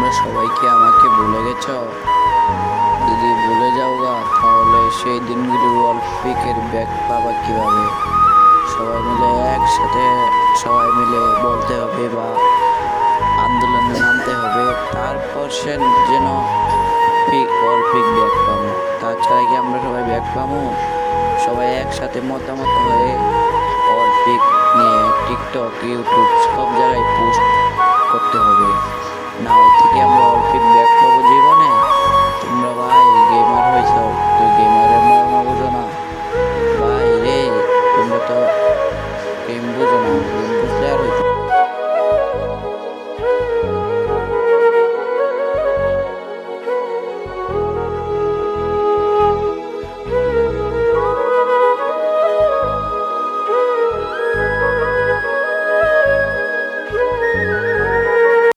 তোমরা সবাই কি আমাকে ভুলে গেছো? যদি ভুলে যাও গা তাহলে সেই দিনগুলোর অলিম্পিকের ব্যাগ পাবা কিভাবে? সবাই মিলে একসাথে সবাই মিলে বলতে হবে বা আন্দোলনে নামতে হবে, তারপর সে যেন অলিম্পিক ব্যাগ পাবো। তাছাড়া কি আমরা সবাই ব্যাগ পাবো? সবাই একসাথে মতামত হয়ে অলিম্পিক নিয়ে টিকটক, ইউটিউব সব জায়গায় পোস্ট করতে হবে। না ওই থেকে আমরা অলিম্পিক ব্যাগ পাবো জীবনে? তোমরা ভাই গেমার হয়েছ, তো গেমারের মর্ম বুঝো না ভাই রে, তোমরা তো গেম বুঝো না।